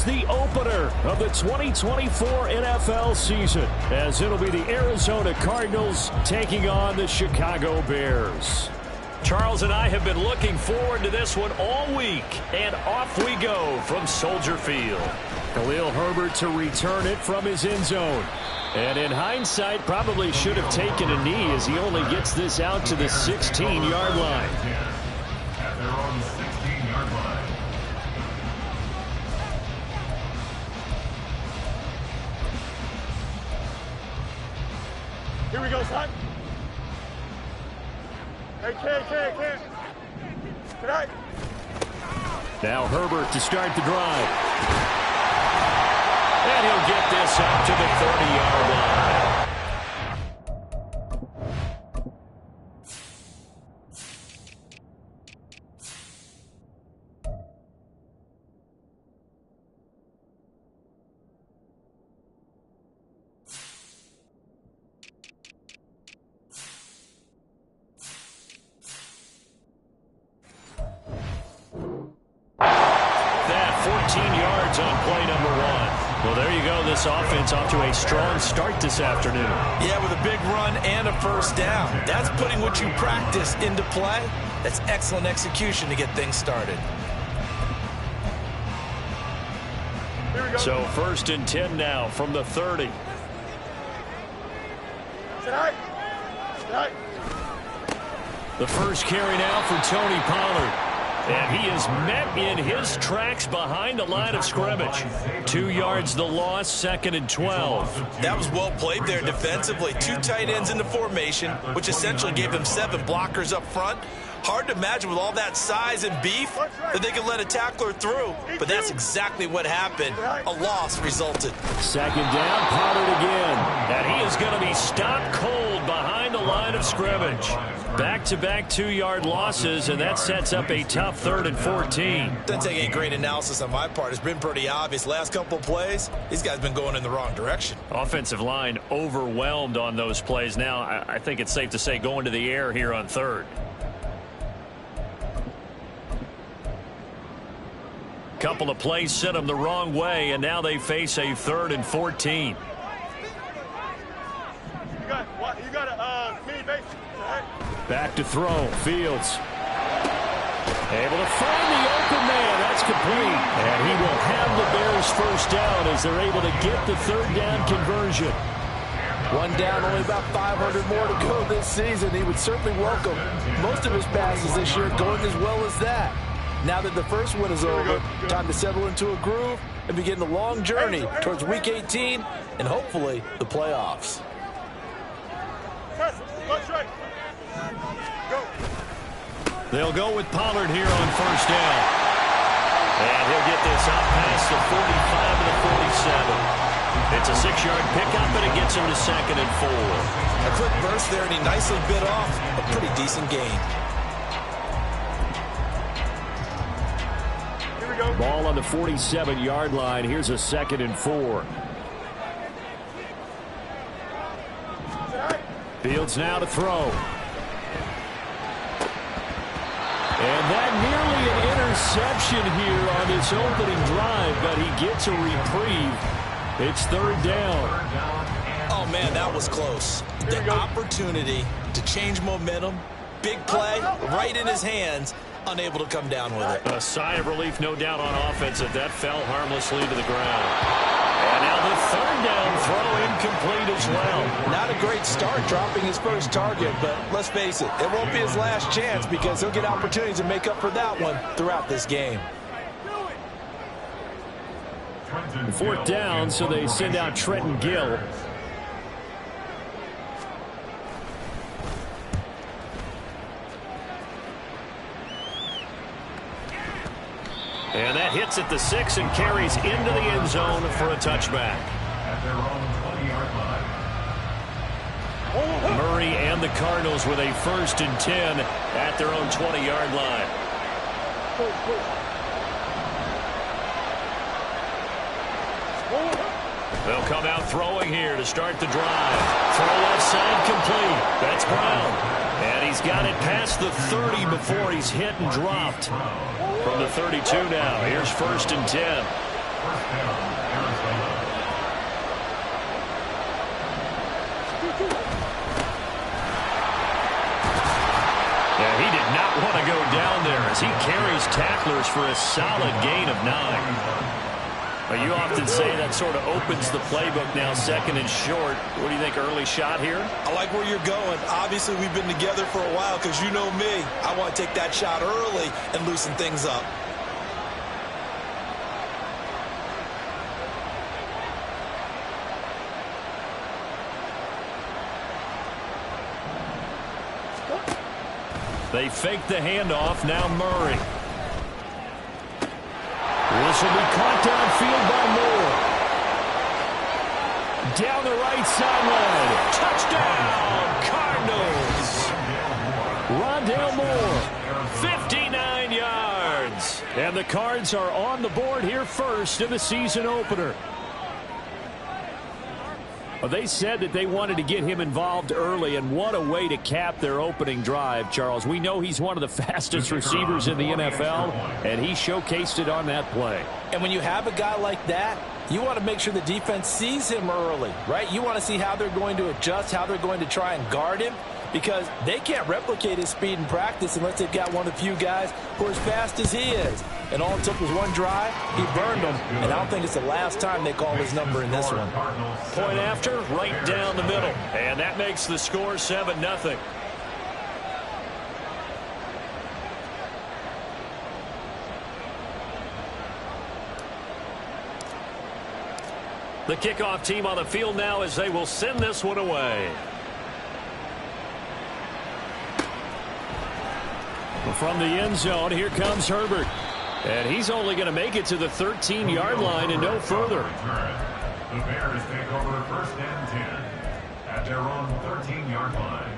is the opener of the 2024 NFL season, as it'll be the Arizona Cardinals taking on the Chicago Bears. Charles and I have been looking forward to this one all week, and off we go from Soldier Field. Khalil Herbert to return it from his end zone. And in hindsight, probably should have taken a knee as he only gets this out to the 16-yard line. Here we go, son. Hey, kid. Tonight. Now Herbert to start the drive. And he'll get this up to the 30-yard line. That 14 yards on play number 1. Well, there you go. This offense off to a strong start this afternoon. Yeah, with a big run and a first down. That's putting what you practice into play. That's excellent execution to get things started. So 1st and 10 now from the 30. Tonight. The first carry now for Tony Pollard. And he is met in his tracks behind the line of scrimmage. 2 yards the loss, 2nd and 12. That was well played there defensively. 2 tight ends in the formation, which essentially gave them 7 blockers up front. Hard to imagine with all that size and beef that they could let a tackler through. But that's exactly what happened. A loss resulted. 2nd down, Pollard again. And he is going to be stopped cold behind the line of scrimmage. Back-to-back 2-yard losses, and that sets up a tough 3rd and 14. Doesn't take any great analysis on my part. It's been pretty obvious. Last couple of plays, these guys have been going in the wrong direction. Offensive line overwhelmed on those plays. Now, I think it's safe to say going to the air here on 3rd. Couple of plays sent them the wrong way, and now they face a 3rd and 14. You got a mini base. Back to throw. Fields. Able to find the open man. That's complete. And he will have the Bears first down as they're able to get the 3rd down conversion. 1 down, only about 500 more to go this season. He would certainly welcome most of his passes this year going as well as that. Now that the first one is over, time to settle into a groove and begin the long journey towards Week 18 and hopefully the playoffs. They'll go with Pollard here on 1st down. And he'll get this out past the 45 to the 47. It's a 6-yard pickup, and it gets him to 2nd and 4. A quick burst there, and he nicely bit off a pretty decent gain. Ball on the 47-yard line. Here's a 2nd and 4. Fields now to throw. And that nearly an interception here on this opening drive, but he gets a reprieve. It's 3rd down. Oh, man, that was close. The opportunity to change momentum, big play, right in his hands, unable to come down with it. A sigh of relief, no doubt, on offense if that fell harmlessly to the ground. And now the 3rd down throw incomplete as well. Not a great start dropping his first target, but let's face it, it won't be his last chance because he'll get opportunities to make up for that one throughout this game. 4th down, so they send out Trenton Gill. And that hits at the 6 and carries into the end zone for a touchback. Murray and the Cardinals with a 1st and 10 at their own 20-yard line. They'll come out throwing here to start the drive. Throw left side complete. That's Brown. And he's got it past the 30 before he's hit and dropped. From the 32 now, here's 1st and 10. Yeah, he did not want to go down there as he carries tacklers for a solid gain of 9. Well, you often say that sort of opens the playbook now, second and short. What do you think, early shot here? I like where you're going. Obviously, we've been together for a while because you know me. I want to take that shot early and loosen things up. They fake the handoff. Now Murray. This will be caught downfield by Moore. Down the right sideline. Touchdown, Cardinals. Rondale Moore, 59 yards. And the Cards are on the board here first in the season opener. Well, they said that they wanted to get him involved early, and what a way to cap their opening drive, Charles. We know he's one of the fastest receivers in the NFL, and he showcased it on that play. And when you have a guy like that, you want to make sure the defense sees him early, right? You want to see how they're going to adjust, how they're going to try and guard him, because they can't replicate his speed in practice unless they've got one of the few guys who are as fast as he is. And all it took was one drive. He burned them, and I don't think it's the last time they call his number in this one. Point after, right down the middle. And that makes the score 7-0. The kickoff team on the field now as they will send this one away. From the end zone, here comes Herbert. And he's only going to make it to the 13-yard line and no further. The Bears take over first and 10 at their own 13-yard line.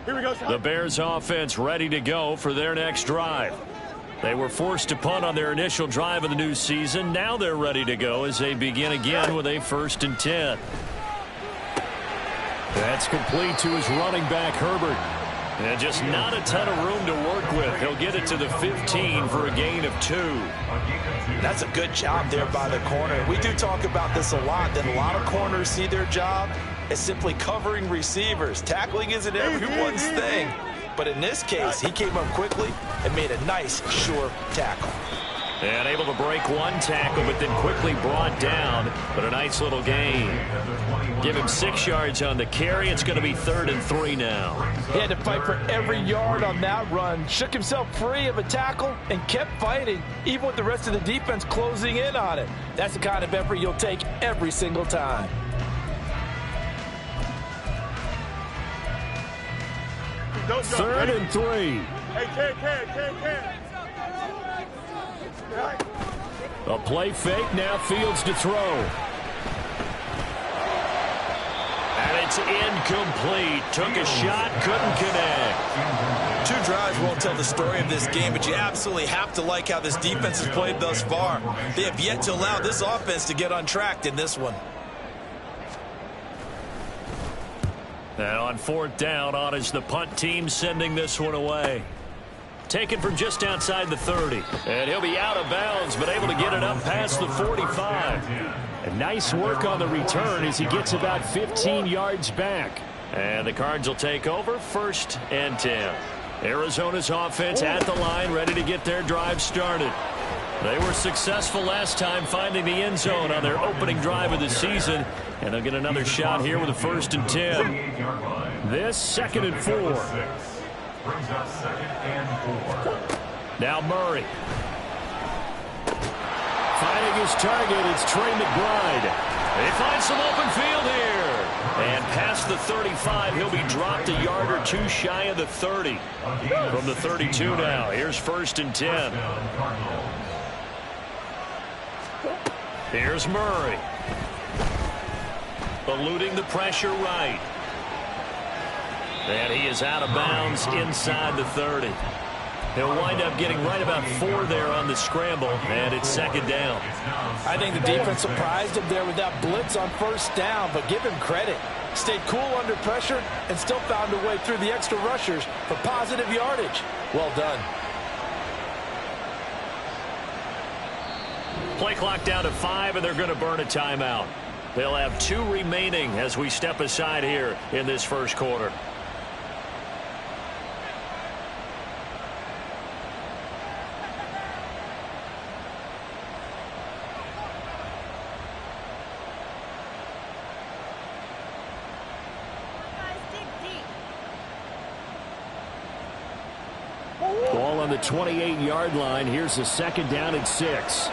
Here we go, The Bears offense ready to go for their next drive. They were forced to punt on their initial drive of the new season. Now they're ready to go as they begin again with a 1st and 10. That's complete to his running back, Herbert. And just not a ton of room to work with. He'll get it to the 15 for a gain of 2. That's a good job there by the corner. We do talk about this a lot, that a lot of corners see their job as simply covering receivers. Tackling isn't everyone's thing. But in this case, he came up quickly and made a nice, sure tackle. And able to break one tackle, but then quickly brought down. But a nice little gain. Give him 6 yards on the carry. It's going to be 3rd and 3 now. He had to fight for every yard on that run. Shook himself free of a tackle and kept fighting, even with the rest of the defense closing in on it. That's the kind of effort you'll take every single time. Third and 3. Hey, Ken. A play fake. Now Fields to throw. And it's incomplete. Took a shot, couldn't connect. 2 drives won't tell the story of this game, but you absolutely have to like how this defense has played thus far. They have yet to allow this offense to get untracked in this one. And on 4th down, on is the punt team sending this one away. Taken from just outside the 30. And he'll be out of bounds, but able to get it up past the 45. And nice work on the return as he gets about 15 yards back. And the Cards will take over 1st and 10. Arizona's offense at the line, ready to get their drive started. They were successful last time finding the end zone on their opening drive of the season. And they'll get another shot here with a 1st and 10. This 2nd and 4. Brings up 2nd and 4. Now Murray. Finding his target, it's Trey McBride. They find some open field here. And past the 35, he'll be dropped a yard or 2 shy of the 30. From the 32 now, here's 1st and 10. Here's Murray. Eluding the pressure right. And he is out of bounds inside the 30. He'll wind up getting right about 4 there on the scramble, and it's 2nd down. I think the defense surprised him there with that blitz on 1st down, but give him credit. Stayed cool under pressure and still found a way through the extra rushers for positive yardage. Well done. Play clock down to 5, and they're going to burn a timeout. They'll have 2 remaining as we step aside here in this first quarter. Ball on the 28-yard line. Here's a 2nd down and 6.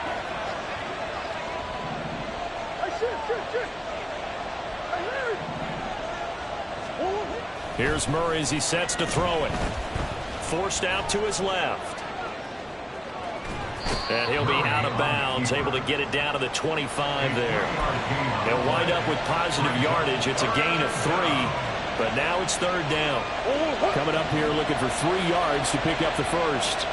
Here's Murray as he sets to throw it. Forced out to his left. And he'll be out of bounds, able to get it down to the 25 there. They'll wind up with positive yardage. It's a gain of 3, but now it's 3rd down. Coming up here looking for 3 yards to pick up the first.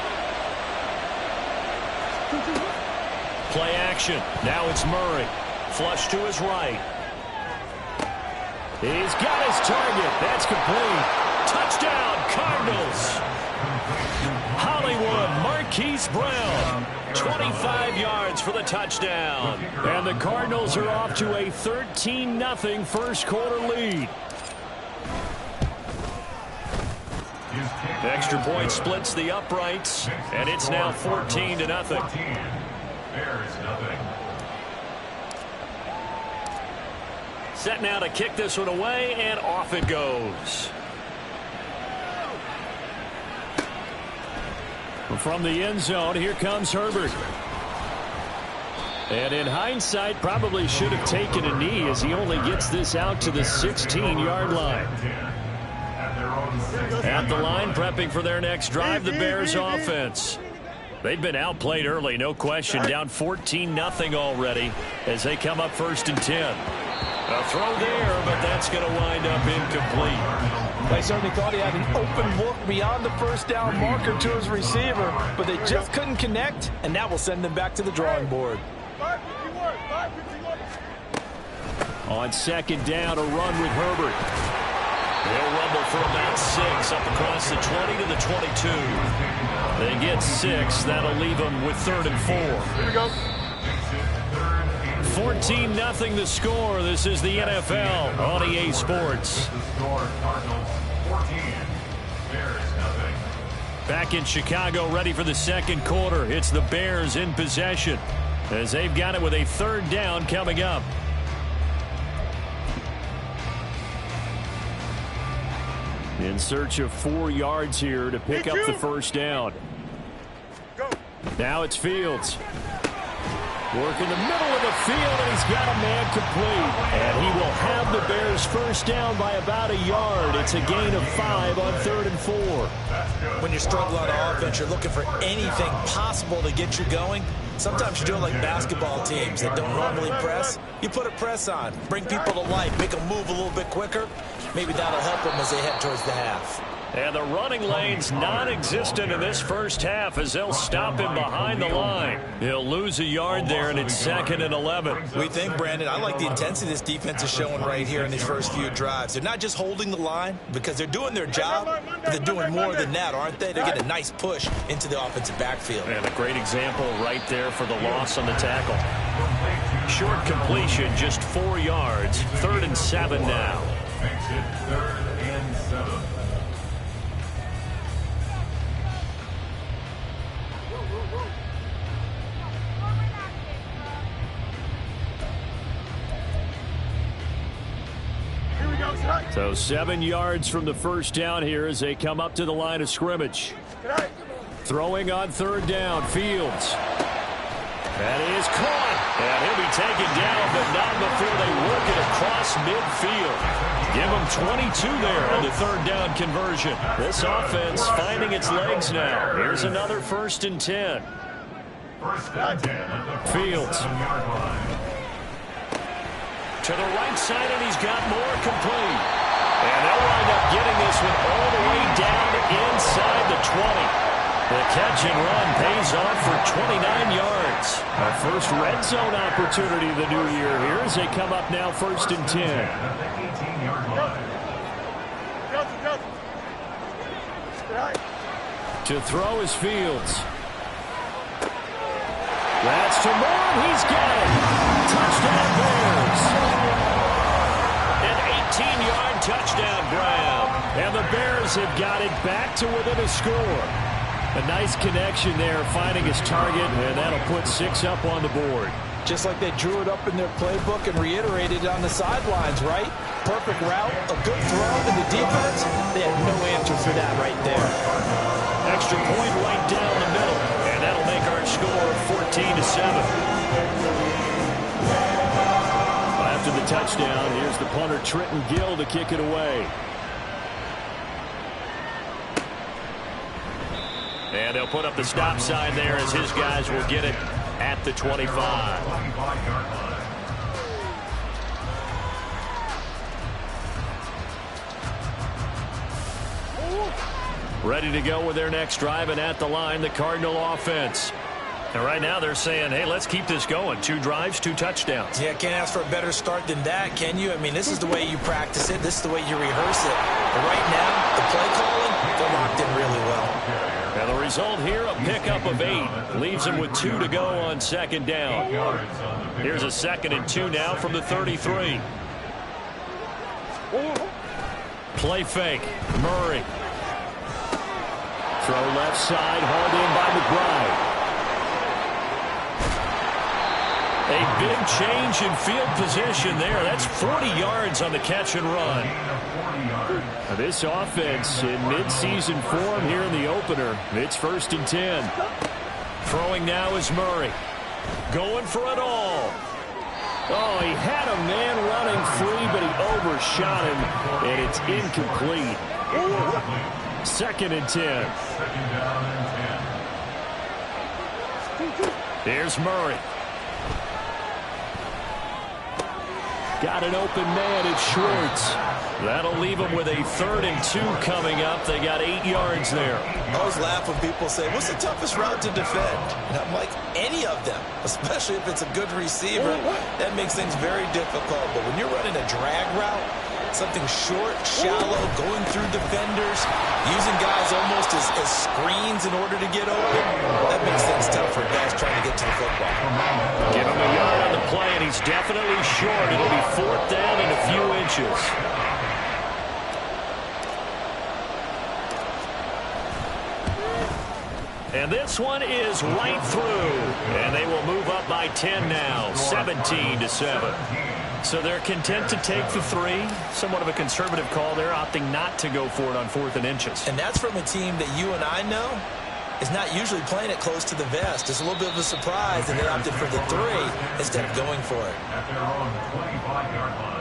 Play action. Now it's Murray. Flush to his right. He's got his target. That's complete. Touchdown, Cardinals. Hollywood Marquise Brown. 25 yards for the touchdown. And the Cardinals are off to a 13-0 first quarter lead. The extra point splits the uprights, and it's now 14-0. Bears nothing. Set now to kick this one away, and off it goes. From the end zone, here comes Herbert. And in hindsight, probably should have taken a knee as he only gets this out to the 16-yard line. At the line, prepping for their next drive, the Bears offense. They've been outplayed early, no question. Down 14-0 already as they come up 1st and 10. A throw there, but that's going to wind up incomplete. They certainly thought he had an open look beyond the 1st down marker to his receiver, but they just couldn't connect, and that will send them back to the drawing board. 551. On 2nd down, a run with Herbert. They'll rumble for about 6 up across the 20 to the 22. They get 6. That'll leave them with 3rd and 4. Here we go. 14-0 the score. This is the NFL on EA Sports. Back in Chicago, ready for the 2nd quarter. It's the Bears in possession as they've got it with a 3rd down coming up. In search of 4 yards here to pick up the 1st down. Go. Now it's Fields. Work in the middle of the field, and he's got a man complete. And he will have the Bears 1st down by about a yard. It's a gain of 5 on 3rd and 4. When you're struggling on offense, you're looking for anything possible to get you going. Sometimes you do it like basketball teams that don't normally press. You put a press on, bring people to life, make them move a little bit quicker. Maybe that'll help them as they head towards the half. And the running lane's non-existent in this first half as they'll stop him behind the line. He'll lose a yard there, and it's 2nd and 11. We think, Brandon, I like the intensity this defense is showing right here in these first few drives. They're not just holding the line because they're doing their job, but they're doing more than that, aren't they? They're getting a nice push into the offensive backfield. And a great example right there for the loss on the tackle. Short completion, just 4 yards. 3rd and 7 now. Makes it 3rd and 7. So 7 yards from the 1st down here as they come up to the line of scrimmage. Throwing on 3rd down, Fields. That is caught. And he'll be taken down, but not before they work it across midfield. Give him 22 there on the 3rd down conversion. This offense finding its legs now. Here's another 1st and 10. 1st and 10. Fields. To the right side, and he's got more complete. And they'll wind up getting this one all the way down inside the 20. The catch and run pays off for 29 yards. Our first red zone opportunity of the new year here as they come up now 1st and 10. To throw is Fields. That's to Moore. He's got it. Touchdown Bears. An 18-yard touchdown grab. And the Bears have got it back to within a score. A nice connection there, finding his target, and that'll put 6 up on the board. Just like they drew it up in their playbook and reiterated it on the sidelines, right? Perfect route, a good throw, and the defense, they had no answer for that right there. Extra point right down the middle, and that'll make our score 14-7. After the touchdown, here's the punter Trenton Gill to kick it away. And they'll put up the stop sign there as his guys will get it at the 25. Ready to go with their next drive, and at the line, the Cardinal offense. And right now they're saying, hey, let's keep this going. 2 drives, 2 touchdowns. Yeah, can't ask for a better start than that, can you? I mean, this is the way you practice it. This is the way you rehearse it. But right now, the play calling, they're locked in really well. And the result here, a pickup of 8. Leaves them with 2 to go on second down. Here's a 2nd and 2 now from the 33. Play fake. Murray. Throw left side, hauled in by McBride. A big change in field position there. That's 40 yards on the catch and run. This offense in midseason form here in the opener. It's 1st and 10. Throwing now is Murray. Going for it all. Oh, he had a man running free, but he overshot him, and it's incomplete. 2nd and 10. Here's Murray. Got an open man at Schwartz. That'll leave them with a 3rd and 2 coming up. They got 8 yards there. I always laugh when people say, what's the toughest route to defend? And I'm like, any of them, especially if it's a good receiver. That makes things very difficult. But when you're running a drag route, something short, shallow, going through defenders, using guys almost as screens in order to get open, that makes things tough for guys trying to get to the football. Give him a yard on the play, and he's definitely short. It'll be 4th down in a few inches. And this one is right through. And they will move up by 10 now, 17-7. So they're content to take the 3. Somewhat of a conservative call there, opting not to go for it on 4th and inches. And that's from a team that you and I know is not usually playing it close to the vest. It's a little bit of a surprise that they opted for the 3 instead of going for it. At their own 25-yard line.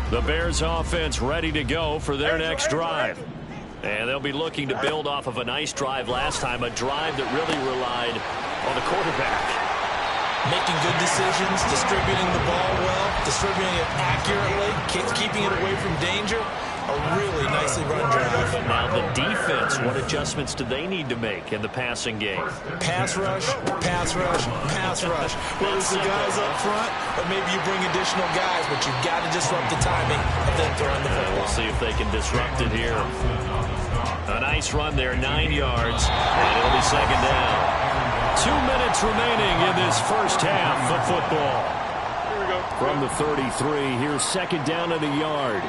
The Bears offense ready to go for their next drive. And they'll be looking to build off of a nice drive last time, a drive that really relied on the quarterback. Making good decisions, distributing the ball well, distributing it accurately, keeping it away from danger. A really nicely run drive. Now the defense, what adjustments do they need to make in the passing game? Pass rush, pass rush, pass rush. Whether it's the guys up front or maybe you bring additional guys, but you've got to disrupt the timing of them throwing the football. We'll see if they can disrupt it here. A nice run there, 9 yards, and it'll be 2nd down. 2 minutes remaining in this first half of football. Here we go. From the 33, here's 2nd down and a yard.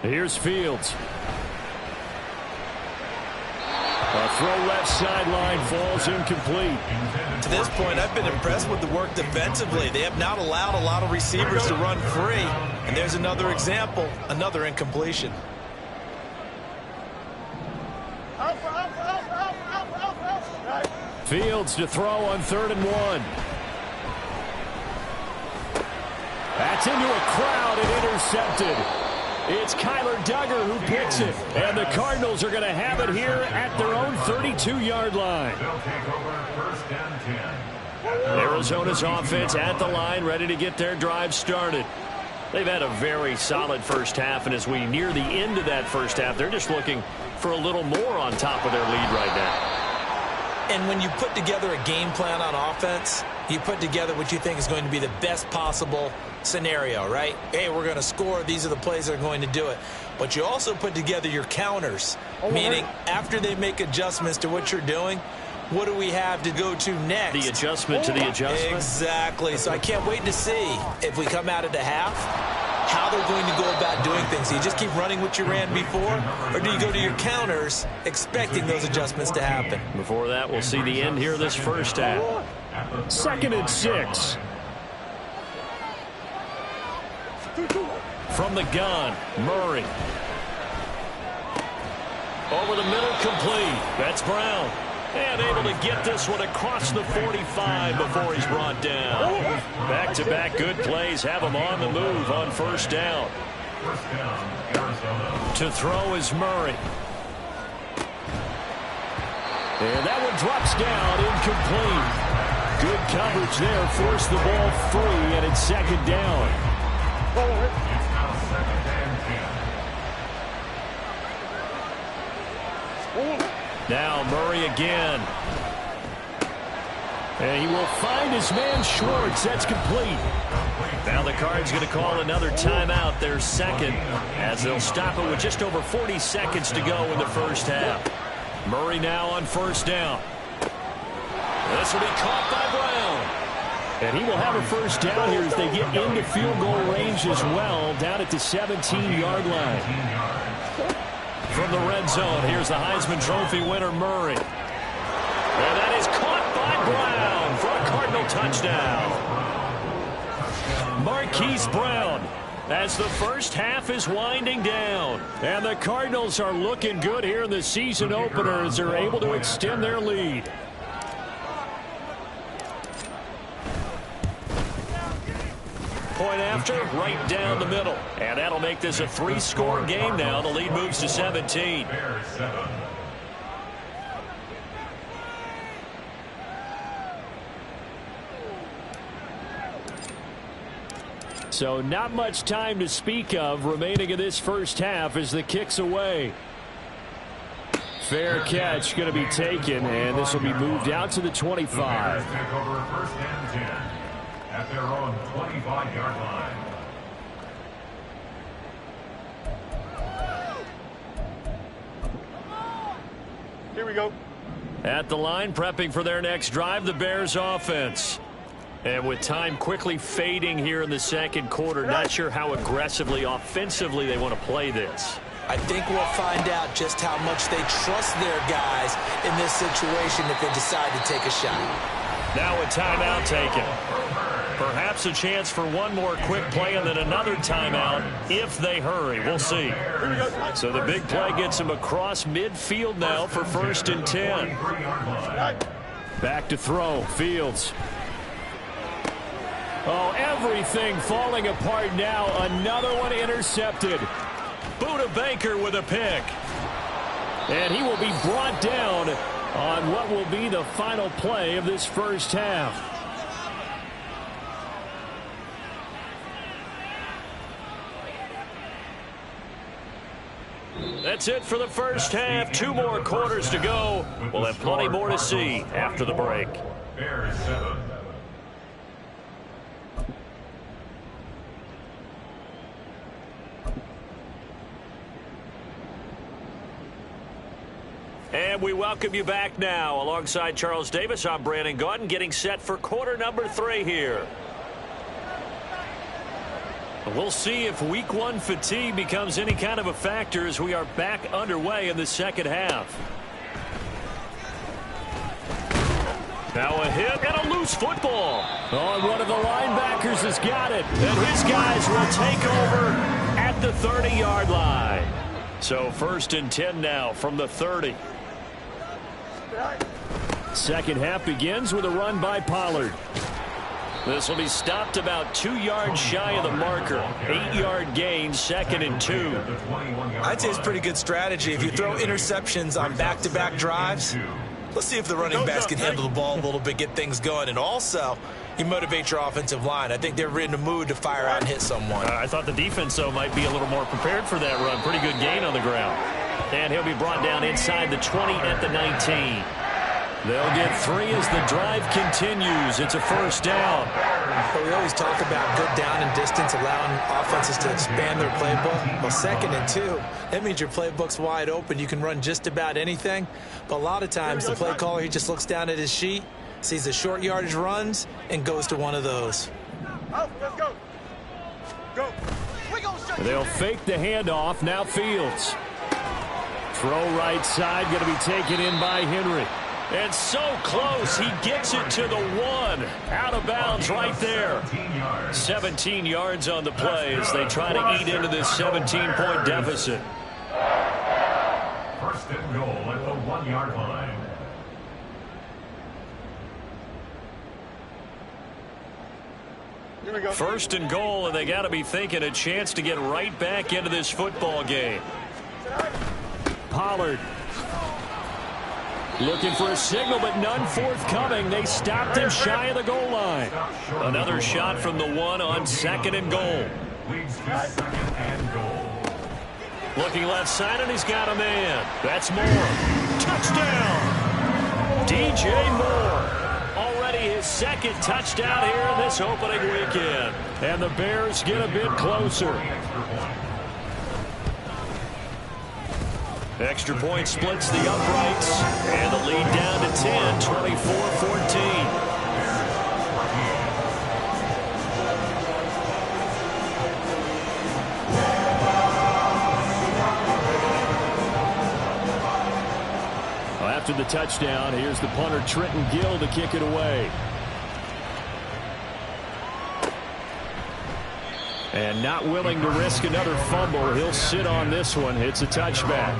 Here's Fields. A throw left sideline falls incomplete. To this point, I've been impressed with the work defensively. They have not allowed a lot of receivers to run free. And there's another example, another incompletion. Fields to throw on 3rd and 1. That's into a crowd and intercepted. It's Kyler Duggar who picks it. And the Cardinals are going to have it here at their own 32-yard line. They'll take over first and 10. Arizona's offense at the line, ready to get their drive started. They've had a very solid first half, and as we near the end of that first half, they're just looking for a little more on top of their lead right now. And when you put together a game plan on offense, you put together what you think is going to be the best possible scenario, right? Hey, we're going to score. These are the plays that are going to do it. But you also put together your counters, meaning after they make adjustments to what you're doing, what do we have to go to next? The adjustment to the adjustment? Exactly. So I can't wait to see if we come out at the half, how they're going to go about doing things. Do you just keep running what you ran before, or do you go to your counters expecting those adjustments to happen? Before that, we'll see the end here of this first half. 2nd and 6. From the gun, Murray. Over the middle, complete. That's Brown. And able to get this one across the 45 before he's brought down. Back-to-back good plays have him on the move on first down. First down, Arizona. To throw is Murray. And that one drops down, incomplete. Good coverage there, forced the ball free, and it's 2nd down. It's now 2nd and 10. Now Murray again. And he will find his man Schwartz. That's complete. Now the Cards going to call another timeout, their second, as they'll stop it with just over 40 seconds to go in the first half. Murray now on first down. This will be caught by Brown. And he will have a first down here as they get into field goal range as well, down at the 17-yard line. From the red zone, here's the Heisman Trophy winner, Murray. And that is caught by Brown for a Cardinal touchdown. Marquise Brown, as the first half is winding down. And the Cardinals are looking good here in the season opener as they're able to extend their lead. Point after, right down the middle. And that'll make this a 3-score game now. The lead moves to 17. Bears 7. So not much time to speak of remaining in this first half as the kick's away. Fair catch going to be taken, and this will be moved out to the 25. Bears take over first and 10 at their own 25-yard line. Here we go. At the line, prepping for their next drive, the Bears offense. And with time quickly fading here in the second quarter, not sure how aggressively, offensively they want to play this. I think we'll find out just how much they trust their guys in this situation if they decide to take a shot. Now a timeout taken. Perhaps a chance for one more quick play and then another timeout if they hurry. We'll see. So the big play gets them across midfield now for 1st and 10. Back to throw. Fields. Oh, everything falling apart now. Another one intercepted. Buda Baker with a pick. And he will be brought down on what will be the final play of this first half. That's it for the first half. 2 more quarters to go. We'll have plenty more to see after the break. Bears 7. And we welcome you back now. Alongside Charles Davis, I'm Brandon Gaudin, getting set for quarter number 3 here. We'll see if week 1 fatigue becomes any kind of a factor as we are back underway in the second half. Now a hit and a loose football. Oh, one of the linebackers has got it. And his guys will take over at the 30-yard line. So 1st and 10 now from the 30. Second half begins with a run by Pollard. This will be stopped about 2 yards shy of the marker. 8-yard gain, 2nd and 2. I'd say it's pretty good strategy. If you throw interceptions on back-to-back drives, let's see if the running backs can handle the ball a little bit, get things going. And also, you motivate your offensive line. I think they're in the mood to fire out and hit someone. I thought the defense, though, might be a little more prepared for that run. Pretty good gain on the ground. And he'll be brought down inside the 20 at the 19. They'll get 3 as the drive continues. It's a 1st down. But we always talk about good down and distance, allowing offenses to expand their playbook. Well, 2nd and 2, that means your playbook's wide open. You can run just about anything. But a lot of times, the play caller, he just looks down at his sheet, sees the short yardage runs, and goes to one of those. Let's go. Go. They'll fake the handoff. Now Fields. Throw right side, going to be taken in by Henry. And so close, he gets it to the 1. Out of bounds right there. 17 yards on the play as they try to eat into this 17-point deficit. 1st and goal at the 1-yard line. Here we go. 1st and goal, and they got to be thinking a chance to get right back into this football game. Pollard. Looking for a signal, but none forthcoming. They stopped him shy of the goal line. Another shot from the 1 on 2nd and goal. Leads to 2nd and goal. Looking left side, and he's got a man. That's Moore. Touchdown! DJ Moore. Already his 2nd touchdown here in this opening weekend. And the Bears get a bit closer. Extra point splits the uprights, and the lead down to 10, 24-14. After the touchdown, here's the punter Trenton Gill to kick it away. And not willing to risk another fumble, he'll sit on this one. It's a touchback.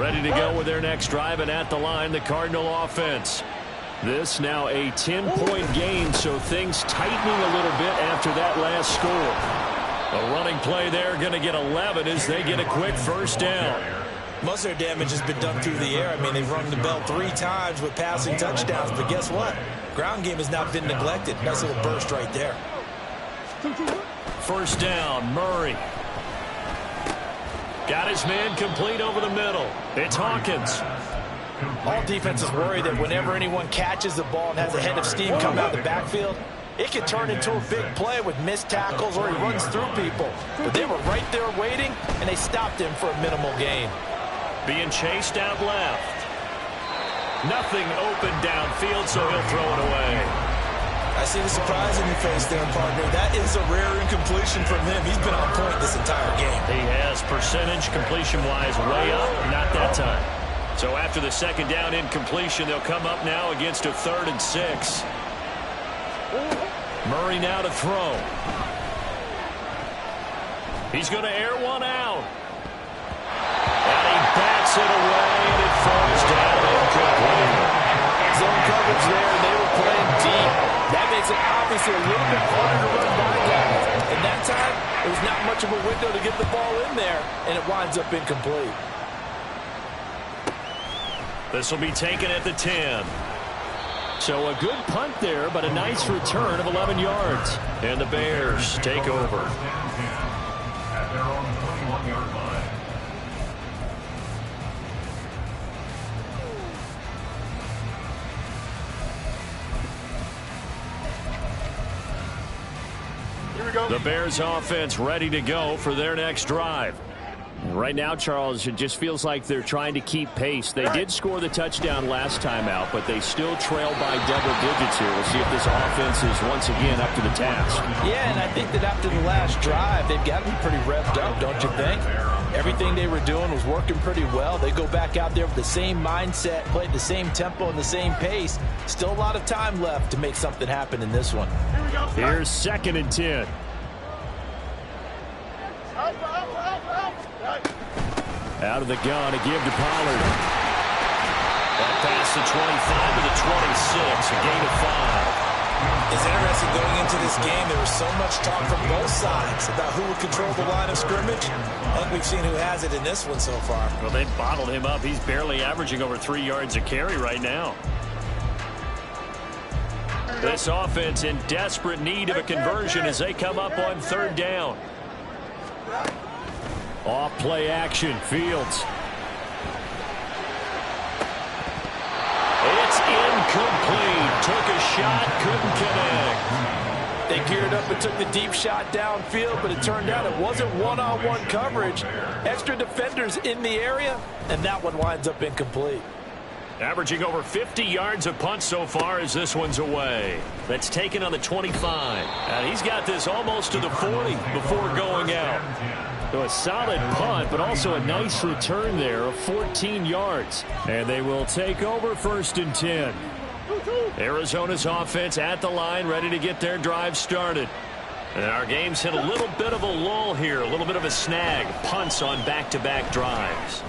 Ready to go with their next drive, and at the line, the Cardinal offense. This now a 10-point game, so things tightening a little bit after that last score. A running play there, going to get 11 as they get a quick 1st down. Most of their damage has been done through the air. I mean, they've rung the bell 3 times with passing touchdowns, but guess what? Ground game has not been neglected. Nice little burst right there. 1st down, Murray. Got his man complete over the middle. It's Hawkins. All defenses worry that whenever anyone catches the ball and has a head of steam come out of the backfield, it can turn into a big play with missed tackles or he runs through people. But they were right there waiting, and they stopped him for a minimal gain. Being chased out left. Nothing open downfield, so he'll throw it away. I see the surprise in your face there, partner. That is a rare incompletion from him. He's been on point this entire game. He has percentage completion-wise way up, not that time. So after the 2nd down incompletion, they'll come up now against a 3rd and 6. Murray now to throw. He's going to air one out. And he bats it away, and it falls down incomplete. Zone coverage there, and they were playing deep. That makes it obviously a little bit harder to run by guys. And that time, there was not much of a window to get the ball in there, and it winds up incomplete. This will be taken at the 10. So a good punt there, but a nice return of 11 yards. And the Bears take over. At their own 21-yard line. Here we go. The Bears offense ready to go for their next drive. Right now, Charles, it just feels like they're trying to keep pace. They did score the touchdown last time out, but they still trail by double digits here. We'll see if this offense is once again up to the task. Yeah, and I think that after the last drive, they've got to be pretty revved up, don't you think? Everything they were doing was working pretty well. They go back out there with the same mindset, play at the same tempo and the same pace. Still a lot of time left to make something happen in this one. Here's 2nd and 10. Out of the gun to give to Pollard. That past the 25 to the 26, a gain of 5. It's interesting going into this game. There was so much talk from both sides about who would control the line of scrimmage. I think we've seen who has it in this one so far. Well, they bottled him up. He's barely averaging over 3 yards a carry right now. This offense in desperate need of a conversion as they come up on 3rd down. Off play action, Fields. It's incomplete. Took a shot, couldn't connect. They geared up and took the deep shot downfield, but it turned out it wasn't one-on-one coverage. Extra defenders in the area, and that one winds up incomplete. Averaging over 50 yards a punt so far as this one's away. That's taken on the 25. And he's got this almost to the 40 before going out. So a solid punt, but also a nice return there of 14 yards. And they will take over 1st and 10. Arizona's offense at the line, ready to get their drive started. And our game's hit a little bit of a lull here, a little bit of a snag. Punts on back-to-back drives.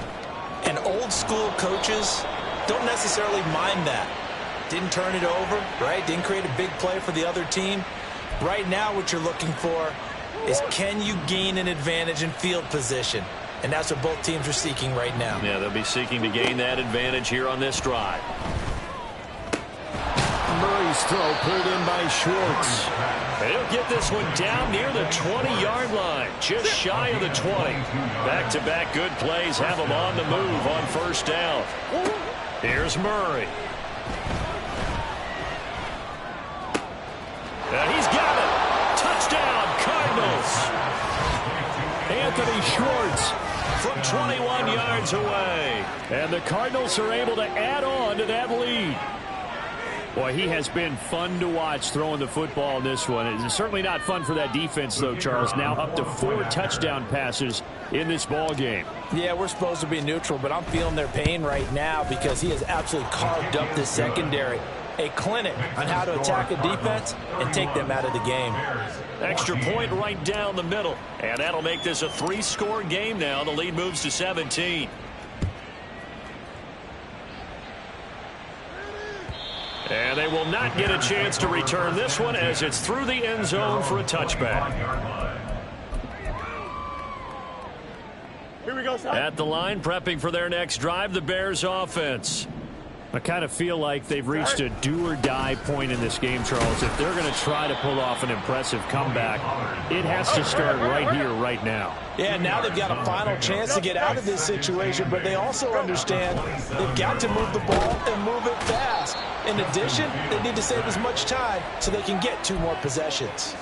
And old school coaches don't necessarily mind that. Didn't turn it over, right? Didn't create a big play for the other team. Right now what you're looking for is, can you gain an advantage in field position? And that's what both teams are seeking right now. Yeah, they'll be seeking to gain that advantage here on this drive. Murray's throw pulled in by Schwartz. He'll get this one down near the 20-yard line, just shy of the 20. Back-to-back good plays have him on the move on 1st down. Here's Murray. And he's got it. Touchdown, Cardinals. Anthony Schwartz from 21 yards away. And the Cardinals are able to add on to that lead. Boy, he has been fun to watch throwing the football in this one. It's certainly not fun for that defense, though, Charles. Now up to 4 touchdown passes in this ball game. Yeah, we're supposed to be neutral, but I'm feeling their pain right now because he has absolutely carved up this secondary. A clinic on how to attack a defense and take them out of the game. Extra point right down the middle. And that'll make this a 3-score game now. The lead moves to 17. And they will not get a chance to return this one as it's through the end zone for a touchback. Here we go, son. At the line, prepping for their next drive, the Bears offense. I kind of feel like they've reached a do-or-die point in this game, Charles. If they're going to try to pull off an impressive comeback, it has to start right here, right now. Yeah, now they've got a final chance to get out of this situation, but they also understand they've got to move the ball and move it fast. In addition, they need to save as much time so they can get 2 more possessions.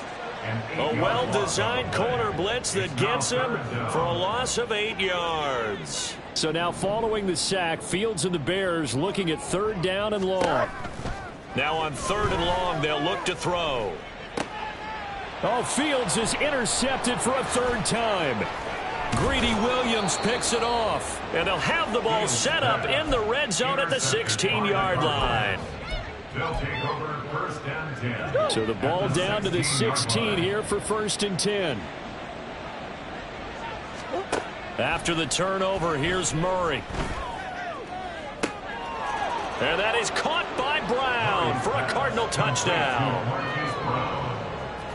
A well-designed corner blitz that gets him for a loss of 8 yards. So now following the sack, Fields and the Bears looking at 3rd down and long. Now on 3rd and long, they'll look to throw. Oh, Fields is intercepted for a 3rd time. Greedy Williams picks it off. And they'll have the ball set up in the red zone at the 16-yard line. They'll take over 1st and 10. So the ball down to the 16 here for 1st and 10. After the turnover, here's Murray. And that is caught by Brown for a Cardinal touchdown.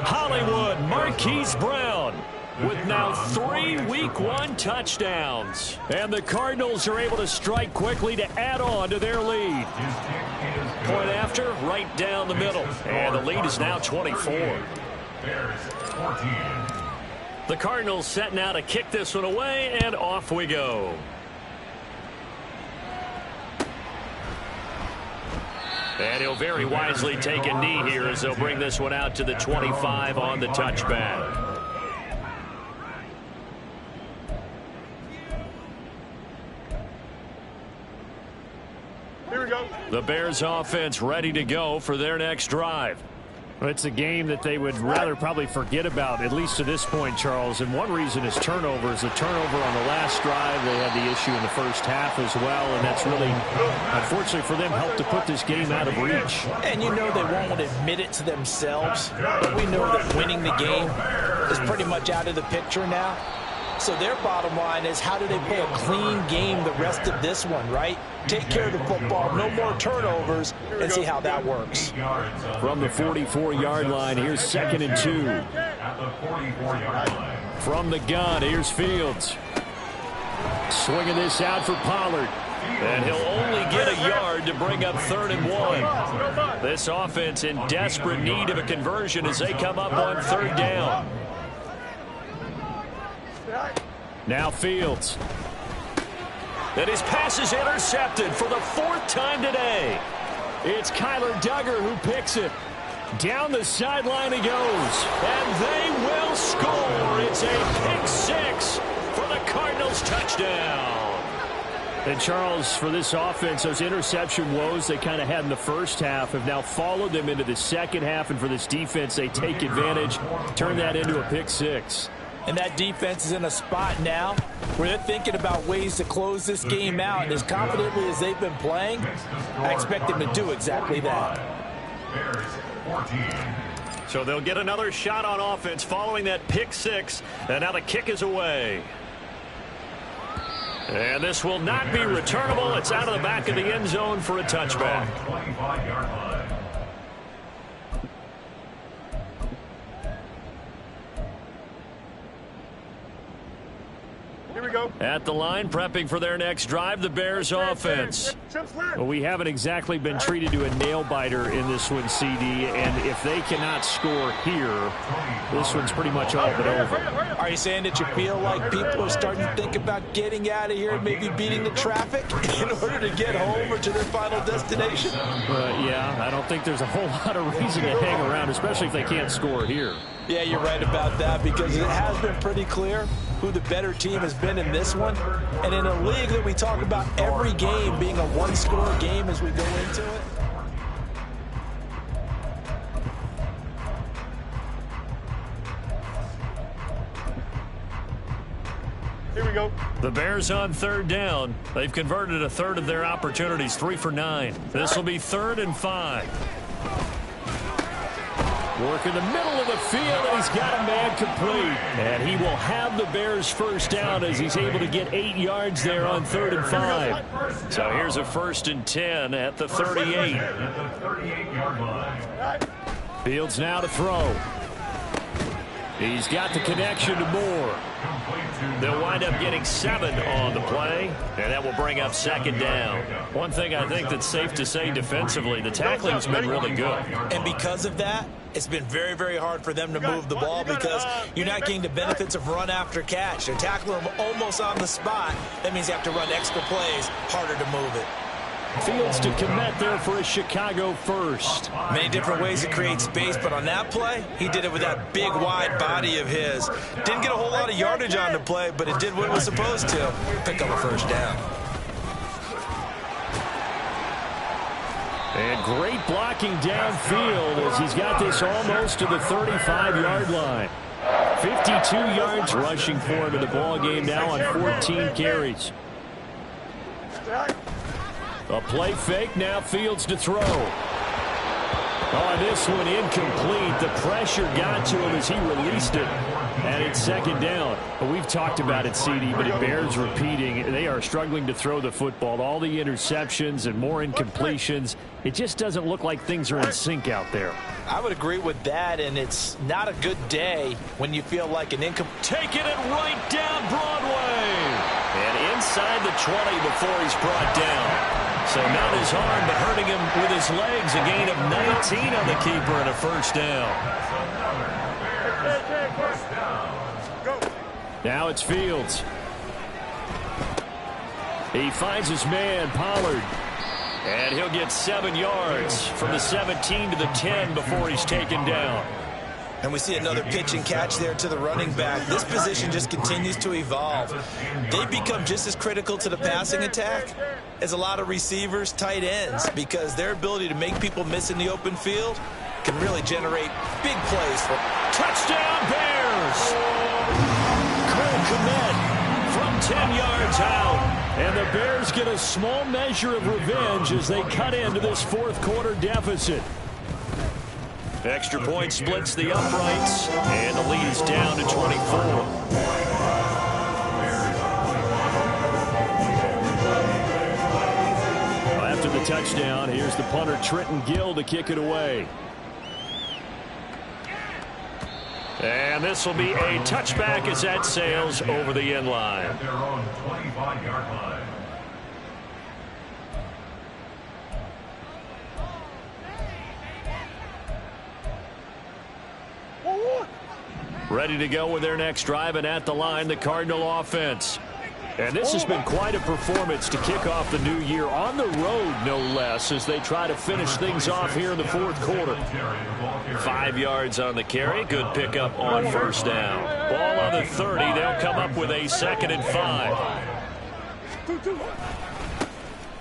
Hollywood Marquise Brown with now 3 Week 1 touchdowns. And the Cardinals are able to strike quickly to add on to their lead. Point after, right down the middle. And the lead is now 24. Bears 14. The Cardinals setting out to kick this one away, and off we go. And he'll very wisely take a knee here as they'll bring this one out to the 25 on the touchback. Here we go. The Bears offense ready to go for their next drive. It's a game that they would rather probably forget about, at least to this point, Charles. And one reason is turnovers. The turnover on the last drive, they had the issue in the first half as well. And that's really, unfortunately for them, helped to put this game out of reach. And you know they won't admit it to themselves. But we know that winning the game is pretty much out of the picture now. So their bottom line is, how do they play a clean game the rest of this one, right? Take care of the football, no more turnovers, and see how that works. From the 44-yard line, here's 2nd and 2. At the 44-yard line. From the gun, here's Fields. Swinging this out for Pollard. And he'll only get a yard to bring up 3rd and 1. This offense in desperate need of a conversion as they come up on 3rd down. Now Fields. And his pass is intercepted for the 4th time today. It's Kyler Duggar who picks it. Down the sideline he goes. And they will score. It's a pick 6 for the Cardinals touchdown. And Charles, for this offense, those interception woes they kind of had in the first half have now followed them into the second half. And for this defense, they take advantage, turn that into a pick 6. And that defense is in a spot now where they're thinking about ways to close this game out. And as confidently as they've been playing, I expect them to do exactly that. Bears 14. So they'll get another shot on offense following that pick 6. And now the kick is away. And this will not be returnable. It's out of the back of the end zone for a touchback. 25-yard line. Here we go. At the line, prepping for their next drive, the Bears offense. Well, we haven't exactly been treated to a nail-biter in this one, CD, and if they cannot score here, this one's pretty much all but over. Are you saying that you feel like people are starting to think about getting out of here and maybe beating the traffic in order to get home or to their final destination? Yeah, I don't think there's a whole lot of reason to hang around, especially if they can't score here. Yeah, you're right about that, because it has been pretty clear who the better team has been in this one. And in a league that we talk about every game being a one-score game as we go into it. Here we go. The Bears on 3rd down. They've converted a 1/3 of their opportunities, 3 for 9. This will be 3rd and 5. Work in the middle of the field, and he's got a man complete. And he will have the Bears first down as he's able to get 8 yards there on 3rd and 5. So here's a 1st and 10 at the 38. At the 38-yard line. Fields now to throw. He's got the connection to Moore. They'll wind up getting 7 on the play, and that will bring up 2nd down. One thing I think that's safe to say defensively, the tackling's been really good. And because of that, it's been very, very hard for them to move the ball because you're not getting the benefits of run after catch. They're tackling them almost on the spot. That means you have to run extra plays, harder to move it. Fields to commit there for a Chicago first. Many different ways to create space, but on that play, he did it with that big, wide body of his. Didn't get a whole lot of yardage on the play, but it did what it was supposed to. Pick up a 1st down. And great blocking downfield as he's got this almost to the 35-yard line. 52 yards rushing for him in the ball game now on 14 carries. A play fake, now Fields to throw. Oh, this one incomplete. The pressure got to him as he released it. And it's 2nd down. Well, we've talked about it, CD, but it bears repeating. They are struggling to throw the football. All the interceptions and more incompletions. It just doesn't look like things are in sync out there. I would agree with that, and it's not a good day when you feel like an taking it right down Broadway. And inside the 20 before he's brought down. So not his arm, but hurting him with his legs. A gain of 19 on the keeper and a 1st down. Now it's Fields. He finds his man, Pollard. And he'll get 7 yards from the 17 to the 10 before he's taken down. And we see another pitch and catch there to the running back. This position just continues to evolve. They become just as critical to the passing attack as a lot of receivers, tight ends, because their ability to make people miss in the open field can really generate big plays. Touchdown Bears! Cole Kmet from 10 yards out. And the Bears get a small measure of revenge as they cut into this 4th quarter deficit. Extra point splits the uprights, and the lead is down to 24. touchdown. Here's the punter, Trenton Gill, to kick it away. And this will be a touchback as that sails over the end line. At their own 25-yard line. Ready to go with their next drive, and at the line, the Cardinal offense. And this has been quite a performance to kick off the new year on the road, no less, as they try to finish things off here in the fourth quarter. 5 yards on the carry. Good pickup on first down. Ball on the 30. They'll come up with a 2nd and 5.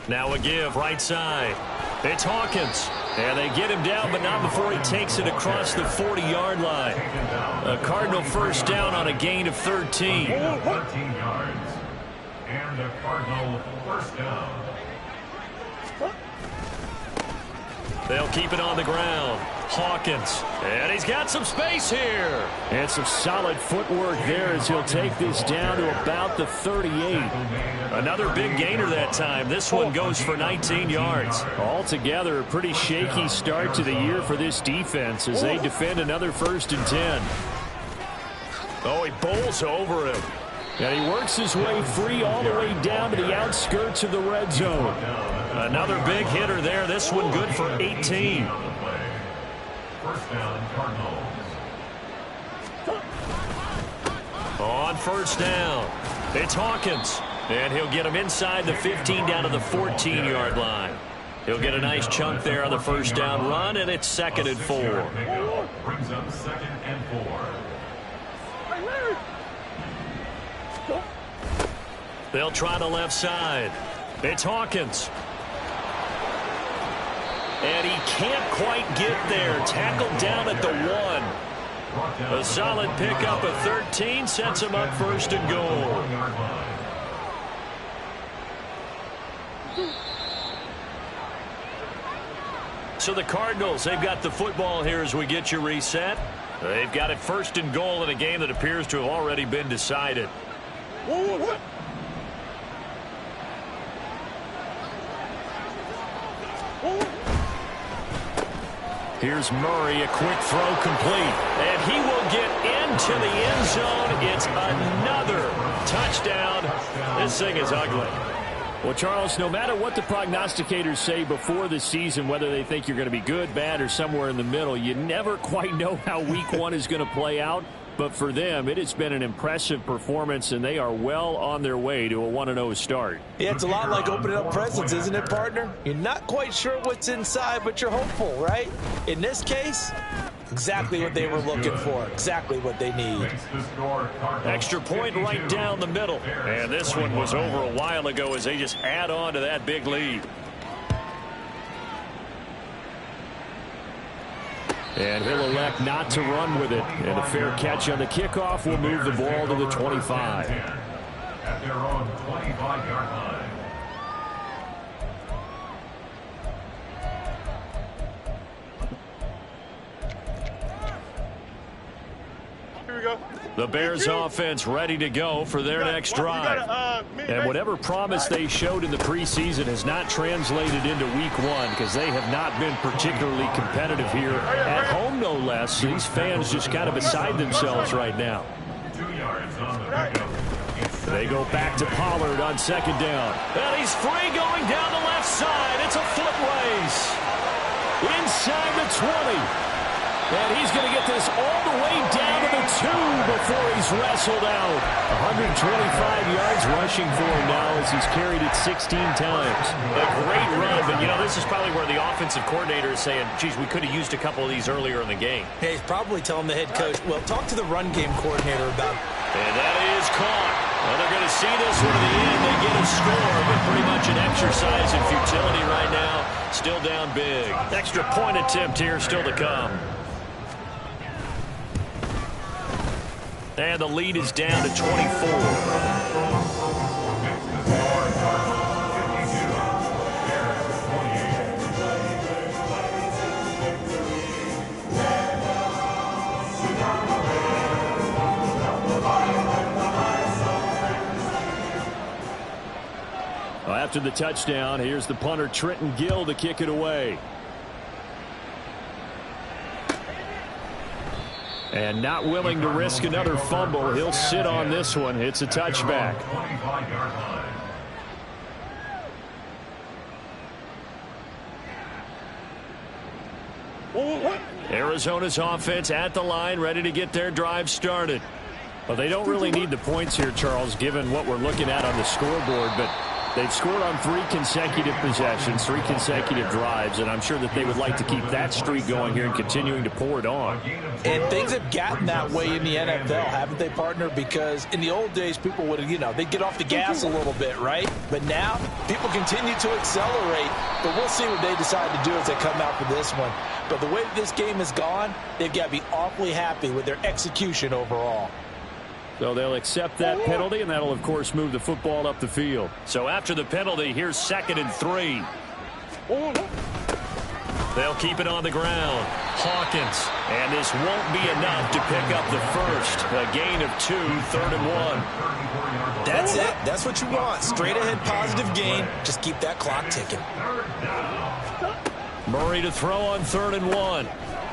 Now a give right side. It's Hawkins. And they get him down, but not before he takes it across the 40-yard line. A Cardinal first down on a gain of 13. 13 yards. And a Cardinal first down. They'll keep it on the ground. Hawkins. And he's got some space here. And some solid footwork there as he'll take this down to about the 38. Another big gainer that time. This one goes for 19 yards. Altogether, a pretty shaky start to the year for this defense as they defend another 1st and 10. Oh, he bowls over him. And he works his way free all the way down to the outskirts of the red zone. Another big hitter there. This one good for 18. First down, Cardinals. On first down, it's Hawkins. And he'll get him inside the 15 down to the 14-yard line. He'll get a nice chunk there on the first down run, and it's 2nd and 4. Brings up 2nd and 4. They'll try the left side. It's Hawkins. And he can't quite get there. Tackled down at the 1. A solid pickup of 13 sets him up 1st and goal. So the Cardinals, they've got the football here as we get you reset. They've got it 1st and goal in a game that appears to have already been decided. Here's Murray, a quick throw complete. And he will get into the end zone. It's another touchdown. This thing is ugly. Well, Charles, no matter what the prognosticators say before the season, whether they think you're going to be good, bad, or somewhere in the middle, you never quite know how week 1 is going to play out. But for them, it has been an impressive performance, and they are well on their way to a 1-0 start. Yeah, it's a lot like opening up presents, isn't it, partner? You're not quite sure what's inside, but you're hopeful, right? In this case, exactly what they were looking for, exactly what they need. Extra point right down the middle. And this one was over a while ago as they just add on to that big lead. And he'll elect not to run with it. And a fair catch on the kickoff will move the ball to the 25. At their own 25-yard line. Here we go. The Bears offense ready to go for their next drive. And whatever promise they showed in the preseason has not translated into week 1 because they have not been particularly competitive here at home, no less. These fans just kind of beside themselves right now. 2 yards on the pickup. They go back to Pollard on 2nd down. And he's free going down the left side. It's a foot race. Inside the 20. And he's going to get this all the way down to the 2 before he's wrestled out. 125 yards rushing for him now as he's carried it 16 times. A great run, but, you know, this is probably where the offensive coordinator is saying, geez, we could have used a couple of these earlier in the game. Hey, he's probably telling the head coach, well, talk to the run game coordinator about it. And that is caught. Well, they're going to see this one to the end. They get a score, but pretty much an exercise in futility right now. Still down big. Extra point attempt here still to come. And the lead is down to 24. Well, after the touchdown, here's the punter Trenton Gill to kick it away. And not willing to risk another fumble. He'll sit on this one. It's a touchback. Arizona's offense at the line, ready to get their drive started. Well, they don't really need the points here, Charles, given what we're looking at on the scoreboard, but they've scored on 3 consecutive possessions, 3 consecutive drives, and I'm sure that they would like to keep that streak going here and continuing to pour it on. And things have gotten that way in the NFL, haven't they, partner? Because in the old days, people would, they'd get off the gas a little bit, right? But now, people continue to accelerate, but we'll see what they decide to do as they come out for this one. But the way this game has gone, they've got to be awfully happy with their execution overall. So they'll accept that penalty, and that'll, of course, move the football up the field. So after the penalty, here's 2nd and 3. They'll keep it on the ground. Hawkins. And this won't be enough to pick up the first. A gain of 2, 3rd and 1. That's it. That's what you want. Straight ahead positive gain. Just keep that clock ticking. Murray to throw on 3rd and 1.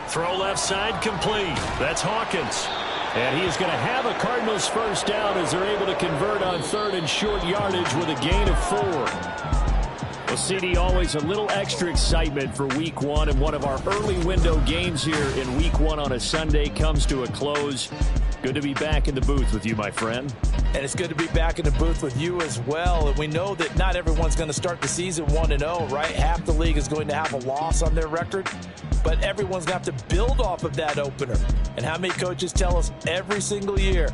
Throw left side complete. That's Hawkins. And he is going to have a Cardinals first down as they're able to convert on 3rd and short yardage with a gain of 4. Well, CD, always a little extra excitement for Week 1, and one of our early window games here in Week 1 on a Sunday comes to a close. Good to be back in the booth with you, my friend. And it's good to be back in the booth with you as well. And we know that not everyone's going to start the season 1-0, right? Half the league is going to have a loss on their record. But everyone's going to have to build off of that opener. And how many coaches tell us every single year,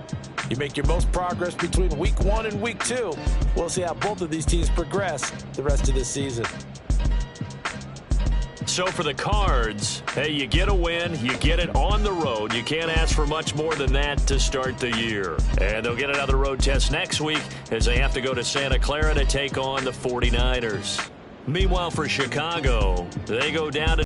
you make your most progress between Week 1 and Week 2. We'll see how both of these teams progress the rest of this season. So for the Cards, hey, you get a win, you get it on the road. You can't ask for much more than that to start the year. And they'll get another road test next week as they have to go to Santa Clara to take on the 49ers. Meanwhile, for Chicago, they go down to